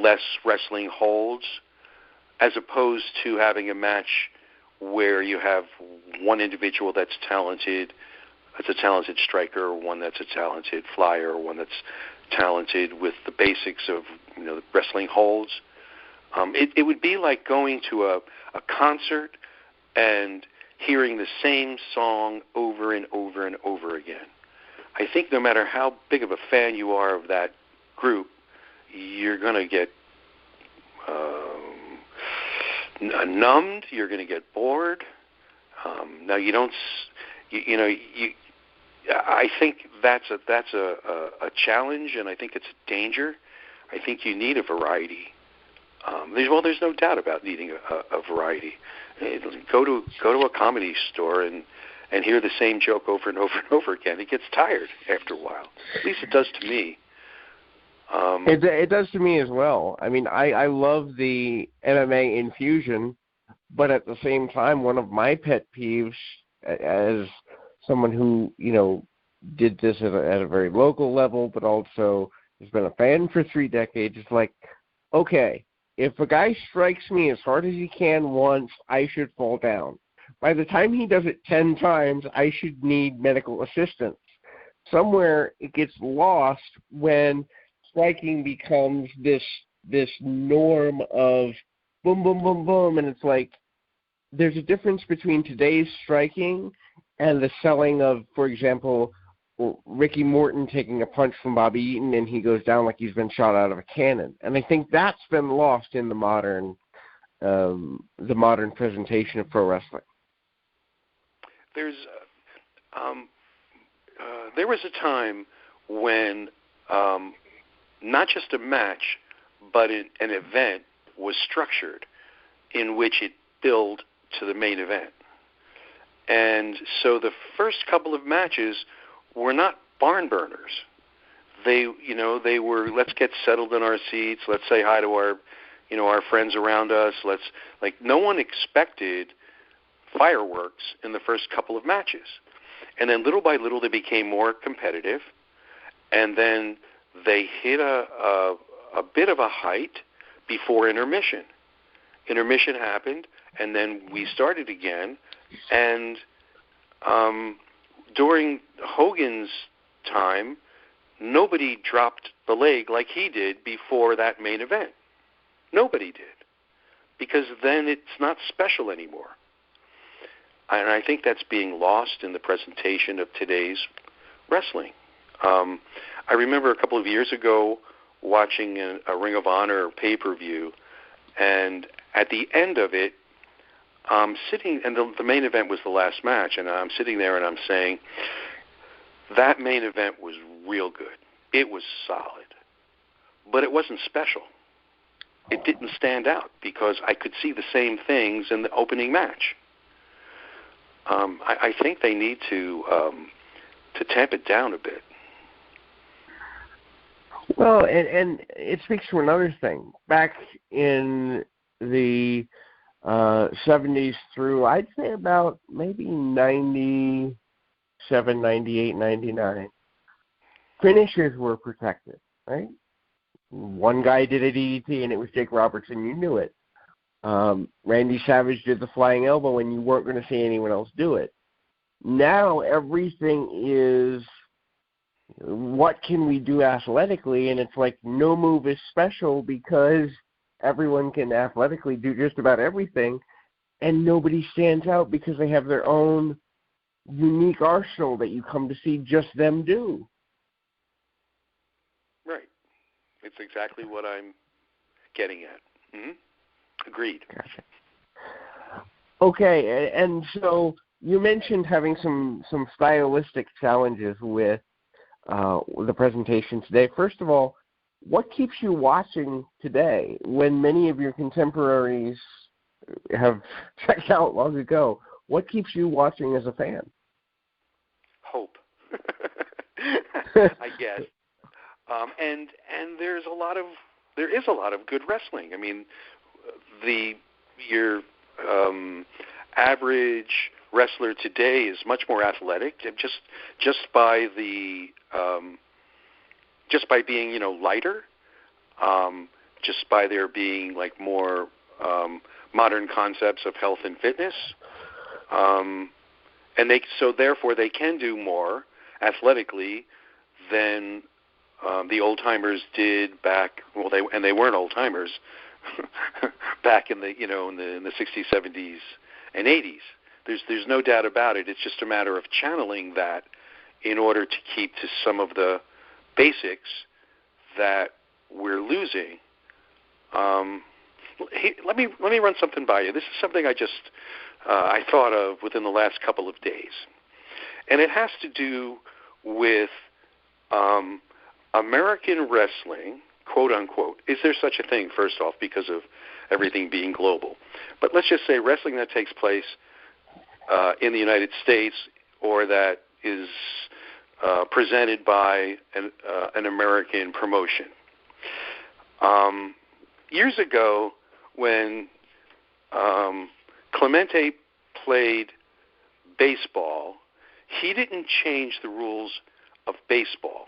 less wrestling holds, as opposed to having a match where you have one individual that's a talented striker, or one that's a talented flyer, or one that's talented with the basics of the wrestling holds. It would be like going to a concert and hearing the same song over and over and over again. I think no matter how big of a fan you are of that group, you're going to get numbed. You're going to get bored. Now you don't. I think that's a challenge, and I think it's a danger. I think you need a variety. There's no doubt about needing a variety. Go to a comedy store and hear the same joke over and over and over again. It gets tired after a while. At least it does to me. It does to me as well. I mean, I love the MMA infusion, but at the same time, one of my pet peeves, as someone who did this at a very local level, but also has been a fan for 3 decades, is like, okay, if a guy strikes me as hard as he can once, I should fall down. By the time he does it 10 times, I should need medical assistance. Somewhere it gets lost when striking becomes this norm of boom, boom, boom, boom, and it's like there's a difference between today's striking and the selling of, for example, Ricky Morton taking a punch from Bobby Eaton and he goes down like he's been shot out of a cannon. And I think that's been lost in the modern presentation of pro wrestling. There was a time when not just a match, but an event was structured in which it built to the main event. And so the first couple of matches were not barn burners. They were, let's get settled in our seats, let's say hi to our friends around us, no one expected fireworks in the first couple of matches. And then little by little they became more competitive, and then they hit a bit of a height before intermission. Intermission happened, and then we started again, and during Hogan's time, nobody dropped the leg like he did before that main event. Nobody did, because then it's not special anymore. And I think that's being lost in the presentation of today's wrestling. I remember a couple of years ago watching a Ring of Honor pay-per-view, and at the end of it, sitting, and the main event was the last match, and I'm sitting there and I'm saying, that main event was real good. It was solid, but it wasn't special. It didn't stand out because I could see the same things in the opening match. I think they need to tamp it down a bit. Well, and it speaks to another thing. Back in the 70s through, I'd say about maybe 97, 98, 99, finishers were protected, right? One guy did a DDT, and it was Jake Roberts, and you knew it. Randy Savage did the flying elbow, and you weren't going to see anyone else do it. Now everything is, what can we do athletically? And it's like no move is special because everyone can athletically do just about everything, and nobody stands out because they have their own unique arsenal that you come to see just them do. Right. It's exactly what I'm getting at. Mm-hmm. Agreed. Gotcha. Okay, and so you mentioned having some stylistic challenges with the presentation today. First of all, what keeps you watching today when many of your contemporaries have checked out long ago? What keeps you watching as a fan? Hope, I guess. And there is a lot of good wrestling. I mean, your average wrestler today is much more athletic, just by being lighter, just by there being more modern concepts of health and fitness, and therefore they can do more athletically than the old timers did back. Well, they weren't old timers back in the in the 60s, 70s, and 80s. There's no doubt about it. It's just a matter of channeling that in order to keep to some of the basics that we're losing. Hey, let me run something by you. This is something I thought of within the last couple of days, and it has to do with American wrestling, quote unquote. Is there such a thing? First off, because of everything being global, but let's just say wrestling that takes place in the United States, or that is presented by an American promotion. Years ago, when Clemente played baseball, he didn't change the rules of baseball.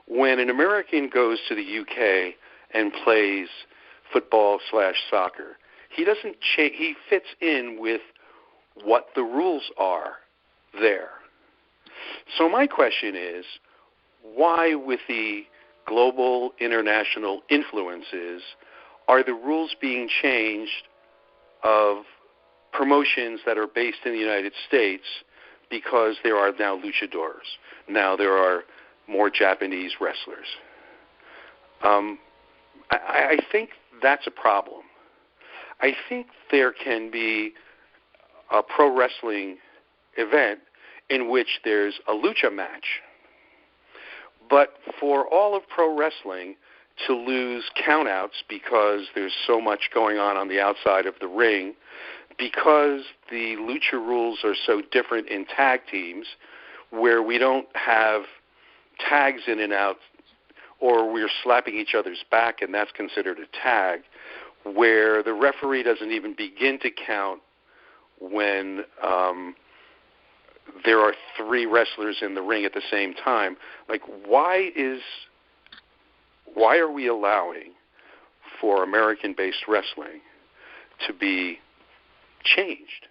When an American goes to the UK and plays football/soccer, he doesn't he fits in with what the rules are there. So my question is, why with the global international influences are the rules being changed of promotions that are based in the United States because there are now luchadors. Now there are more Japanese wrestlers. I think that's a problem. I think there can be a pro wrestling event in which there's a lucha match. But for all of pro wrestling to lose countouts because there's so much going on the outside of the ring, because the lucha rules are so different in tag teams, where we don't have tags in and out, or we're slapping each other's back and that's considered a tag, where the referee doesn't even begin to count when there are three wrestlers in the ring at the same time. Like, why are we allowing for American-based wrestling to be changed?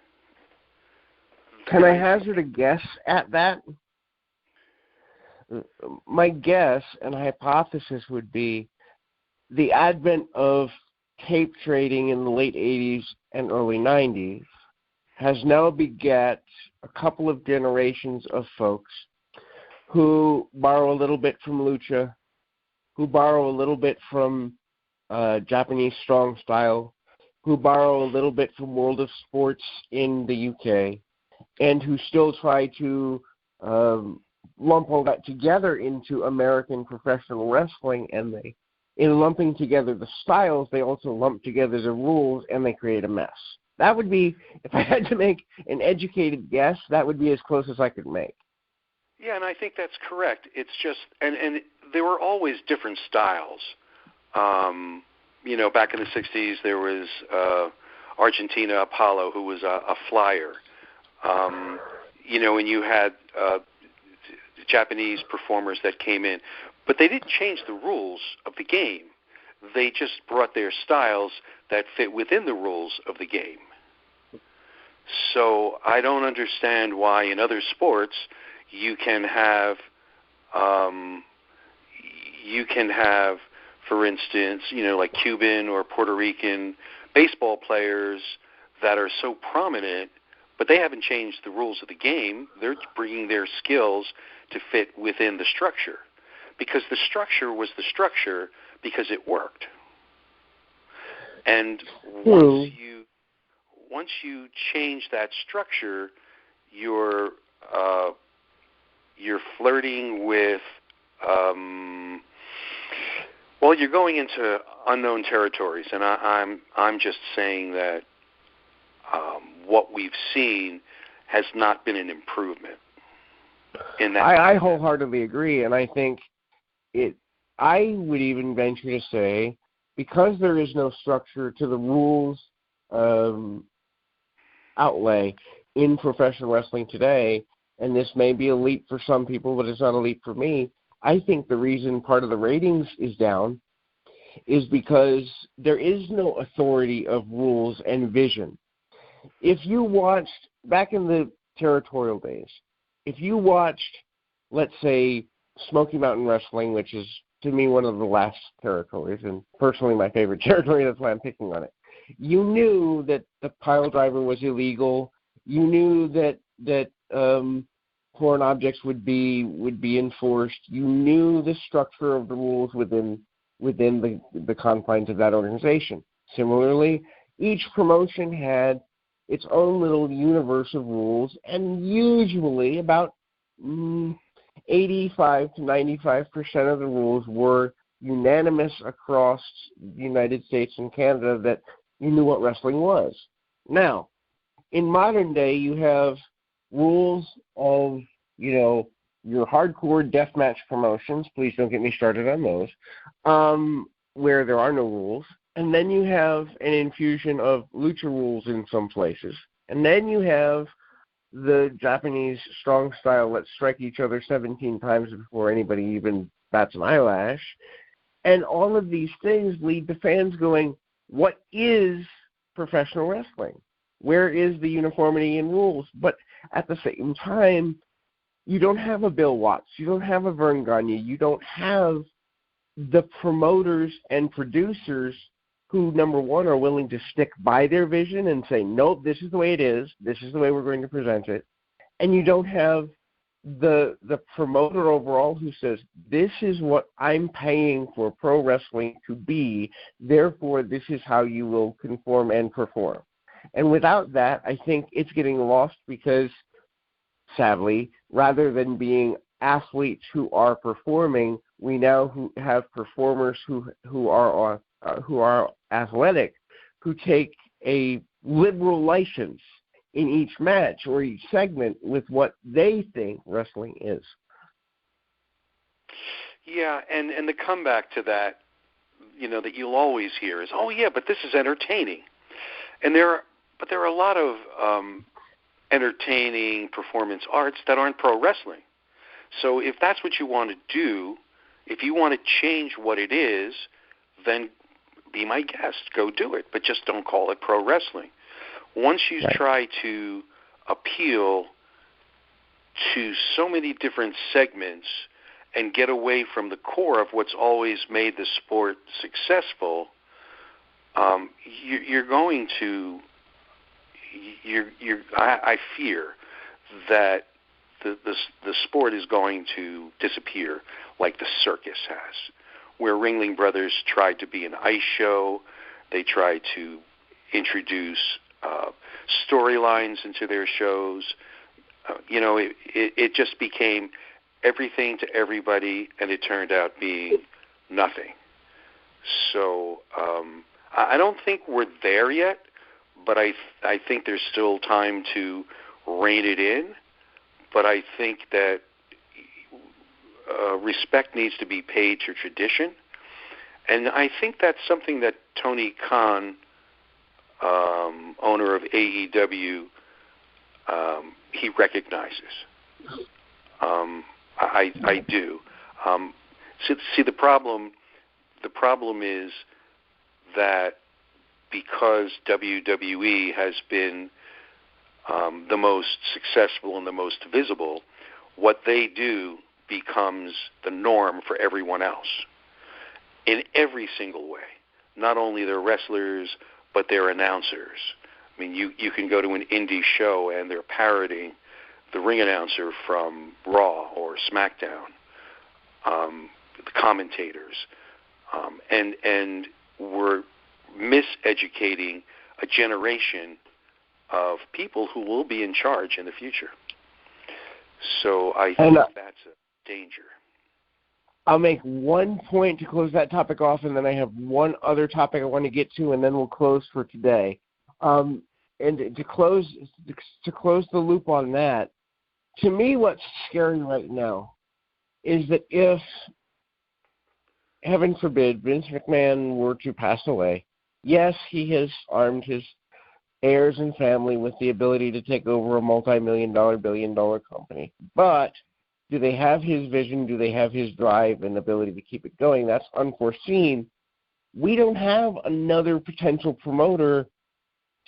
Can I hazard a guess at that? My guess and hypothesis would be the advent of tape trading in the late 80s and early 90s has now begat a couple of generations of folks who borrow a little bit from lucha, who borrow a little bit from Japanese strong style, who borrow a little bit from World of Sports in the UK, and who still try to lump all that together into American professional wrestling. And they, in lumping together the styles, they also lump together the rules, and they create a mess. That would be, if I had to make an educated guess, that would be as close as I could make. Yeah, and I think that's correct. It's just, and there were always different styles. You know, back in the 60s, there was Argentina Apollo, who was a flyer. You know, and you had Japanese performers that came in. But they didn't change the rules of the game. They just brought their styles that fit within the rules of the game. So I don't understand why in other sports you can have, for instance, you know, like Cuban or Puerto Rican baseball players that are so prominent, but they haven't changed the rules of the game. They're bringing their skills to fit within the structure, because the structure was the structure because it worked. And once you change that structure, you're flirting with, well, you're going into unknown territories, and I'm just saying that what we've seen has not been an improvement in that. I wholeheartly agree, and I think I would even venture to say, because there is no structure to the rules outlay in professional wrestling today, and this may be a leap for some people, but it's not a leap for me, I think the reason part of the ratings is down is because there is no authority of rules and vision. If you watched, back in the territorial days, if you watched, let's say, Smoky Mountain Wrestling, which is, to me, one of the last territories, and personally my favorite territory, that's why I'm picking on it, you knew that the pile driver was illegal. You knew that foreign objects would be enforced. You knew the structure of the rules within the confines of that organization. Similarly, each promotion had its own little universe of rules, and usually about 85 to 95% of the rules were unanimous across the United States and Canada, that you knew what wrestling was. Now, in modern day, you have rules of, you know, your hardcore deathmatch promotions. Please don't get me started on those, where there are no rules. And then you have an infusion of lucha rules in some places. And then you have the Japanese strong style, let's strike each other 17 times before anybody even bats an eyelash. And all of these things lead to fans going, what is professional wrestling? Where is the uniformity in rules? But at the same time, you don't have a Bill Watts, you don't have a Vern Gagne, you don't have the promoters and producers who, number one, are willing to stick by their vision and say, nope, this is the way it is, this is the way we're going to present it. and you don't have the promoter overall who says, this is what I'm paying for pro wrestling to be, therefore this is how you will conform and perform. And without that, I think it's getting lost because, sadly, rather than being athletes who are performing, we now have performers who are athletic, who take a liberal license in each match or each segment with what they think wrestling is. Yeah, and the comeback to that, that you'll always hear is, oh yeah, but this is entertaining, and there are a lot of entertaining performance arts that aren't pro wrestling. So if that's what you want to do, if you want to change what it is, then be my guest. Go do it, but just don't call it pro wrestling. Once you try to appeal to so many different segments and get away from the core of what's always made the sport successful, I fear that the sport is going to disappear like the circus has, where Ringling Brothers tried to be an ice show. They tried to introduce storylines into their shows. It just became everything to everybody, and it turned out being nothing. So I don't think we're there yet, but I think there's still time to rein it in. But I think that respect needs to be paid to tradition. And I think that's something that Tony Khan, owner of AEW, he recognizes. I do. See, the problem is that because WWE has been the most successful and the most visible, what they do becomes the norm for everyone else in every single way. Not only their wrestlers, but their announcers. I mean, you can go to an indie show and they're parroting the ring announcer from Raw or SmackDown, the commentators, and we're miseducating a generation of people who will be in charge in the future. So I think that's a danger. I'll make one point to close that topic off, and then I have one other topic I want to get to, and then we'll close for today. And to close the loop on that, to me what's scary right now is that if, heaven forbid, Vince McMahon were to pass away, yes, he has armed his heirs and family with the ability to take over a multi-million-dollar, billion-dollar company. But do they have his vision? Do they have his drive and ability to keep it going? That's unforeseen. We don't have another potential promoter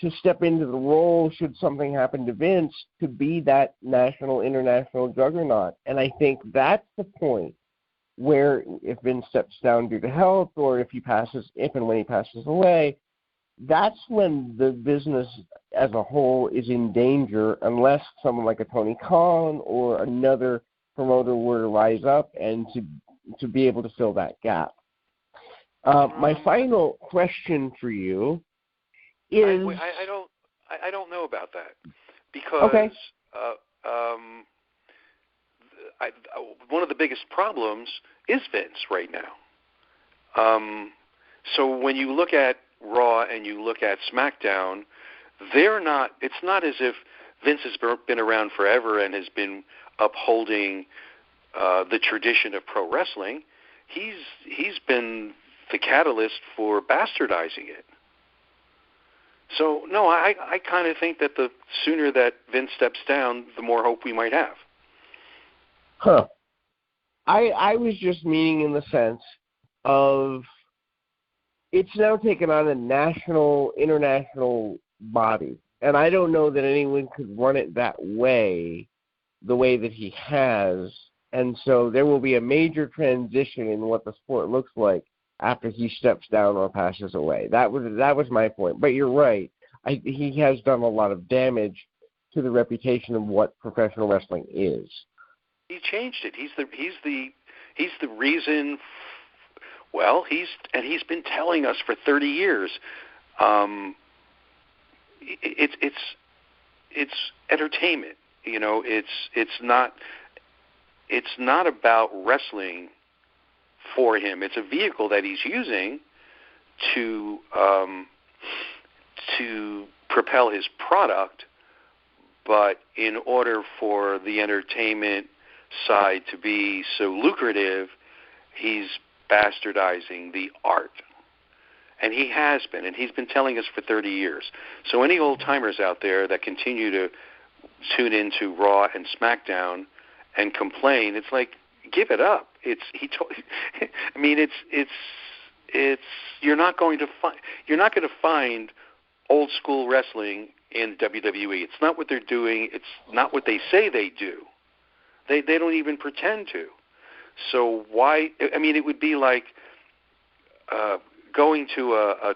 to step into the role should something happen to Vince to be that national, international juggernaut. And I think that's the point where if Vince steps down due to health or if and when he passes away, that's when the business as a whole is in danger unless someone like a Tony Khan or another promoter were to rise up and to be able to fill that gap. My final question for you is... I don't know about that because one of the biggest problems is Vince right now. So when you look at Raw and you look at SmackDown, it's not as if Vince has been around forever and has been upholding the tradition of pro wrestling. He's been the catalyst for bastardizing it. So, no, I kind of think that the sooner that Vince steps down, the more hope we might have. Huh. I was just meaning in the sense of it's now taken on a national, international body. And I don't know that anyone could run it that way, the way that he has. And so there will be a major transition in what the sport looks like after he steps down or passes away. That was my point. But you're right. He has done a lot of damage to the reputation of what professional wrestling is. He changed it. He's the reason. Well, he's been telling us for 30 years. It's entertainment. You know, it's not about wrestling for him. It's a vehicle that he's using to propel his product, but in order for the entertainment side to be so lucrative, he's bastardizing the art. And he has been, and he's been telling us for 30 years. So any old-timers out there that continue to tune into Raw and SmackDown and complain, it's like, give it up. You're not going to find old school wrestling in WWE. It's not what they're doing. It's not what they say they do. They don't even pretend to. So why? I mean, it would be like going to a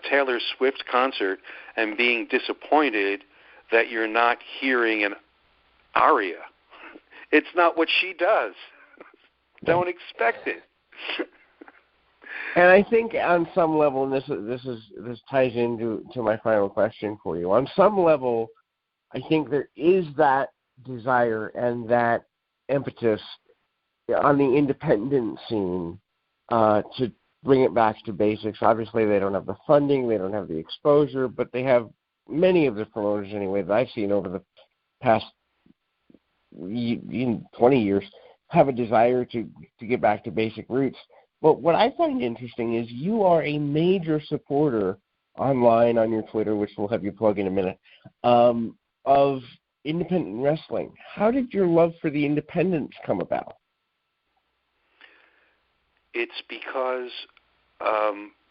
Taylor Swift concert and being disappointed that you're not hearing an aria. It's not what she does. Don't expect it. And I think on some level, and this ties into my final question for you. On some level, I think there is that desire and that impetus on the independent scene to bring it back to basics. Obviously, they don't have the funding, they don't have the exposure, but they have many of the promoters anyway that I've seen over the past 20 years have a desire to get back to basic roots. But what I find interesting is you are a major supporter online on your Twitter, which we'll have you plug in a minute, of independent wrestling. How did your love for the independents come about? It's because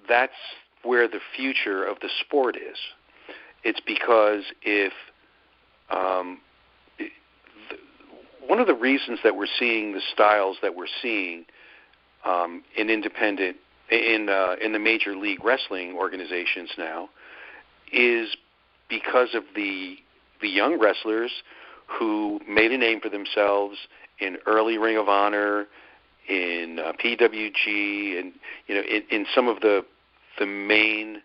that's where the future of the sport is. It's because one of the reasons that we're seeing the styles that we're seeing in independent, in the major league wrestling organizations now, is because of the young wrestlers who made a name for themselves in early Ring of Honor, in PWG, and in some of the main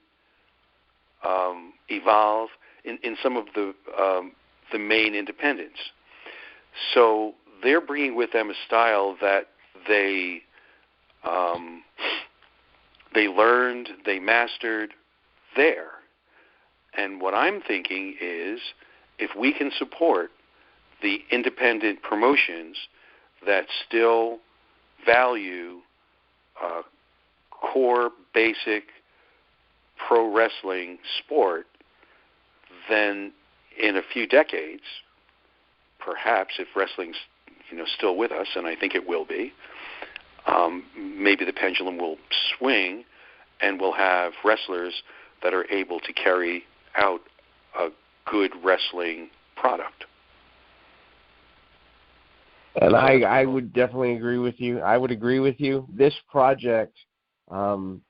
Evolve, in some of the main independents. So they're bringing with them a style that they learned, they mastered there. And what I'm thinking is, if we can support the independent promotions that still value core, basic pro wrestling sport, then in a few decades, perhaps if wrestling's still with us, and I think it will be, maybe the pendulum will swing, and we'll have wrestlers that are able to carry out a good wrestling product. And I would definitely agree with you. I would agree with you. This project, and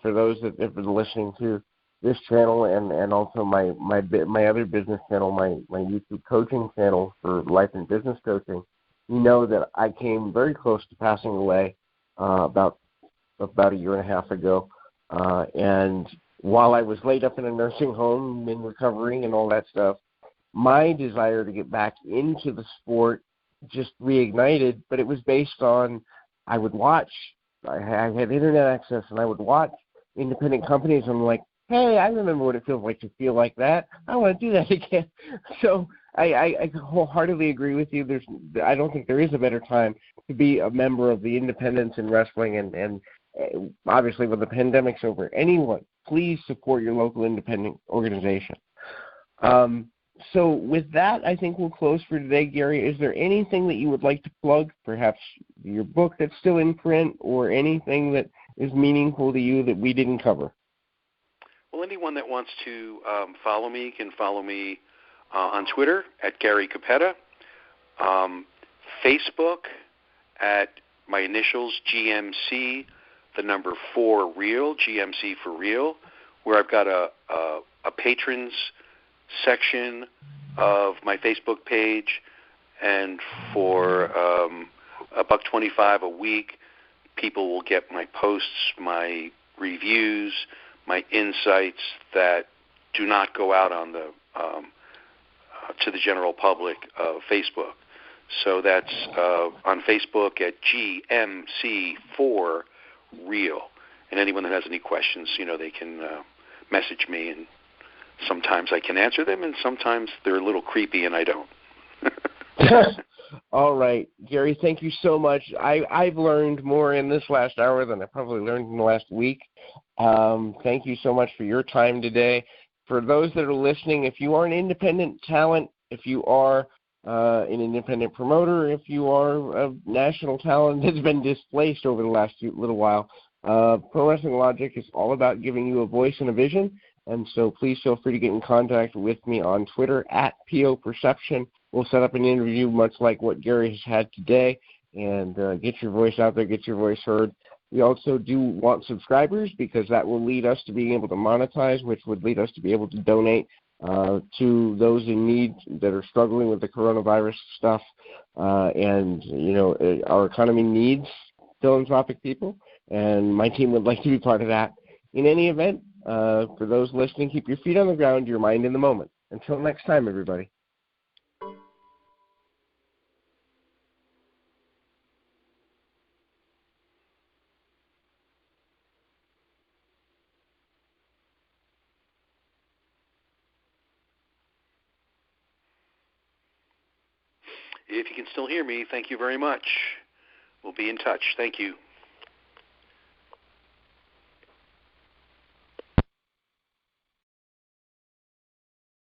for those that have been listening to this channel and also my other business channel, my YouTube coaching channel for life and business coaching, you know that I came very close to passing away about a year and a half ago. And while I was laid up in a nursing home and recovering and all that stuff, my desire to get back into the sport just reignited, but it was based on I had internet access and I would watch independent companies. And I'm like, hey, I remember what it feels like to feel like that. I want to do that again. So I wholeheartedly agree with you. I don't think there is a better time to be a member of the independents in wrestling, and obviously when the pandemic's over, anyone, please support your local independent organization. So with that, I think we'll close for today. Gary, is there anything that you would like to plug, perhaps your book that's still in print or anything that is meaningful to you that we didn't cover? Well, anyone that wants to follow me can follow me on Twitter at GaryCappetta, Facebook at my initials, GMC, the number 4 Real, GMC for Real, where I've got a patrons section of my Facebook page, and for $1.25 a week, people will get my posts, my reviews, my insights that do not go out on the to the general public of Facebook. So that's on Facebook at GMC4Real. And anyone that has any questions, they can message me, and sometimes I can answer them, and sometimes they're a little creepy and I don't. All right, Gary, thank you so much. I've learned more in this last hour than I probably learned in the last week. Thank you so much for your time today. For those that are listening, if you are an independent talent, if you are an independent promoter, if you are a national talent that's been displaced over the last little while, Pro Wrestling Logic is all about giving you a voice and a vision. And so please feel free to get in contact with me on Twitter at PO Perception. We'll set up an interview much like what Gary has had today, and get your voice out there, get your voice heard. We also do want subscribers, because that will lead us to being able to monetize, which would lead us to be able to donate to those in need that are struggling with the coronavirus stuff. And our economy needs philanthropic people, and my team would like to be part of that. In any event, for those listening, keep your feet on the ground, your mind in the moment. Until next time, everybody. If you can still hear me, thank you very much. We'll be in touch. Thank you.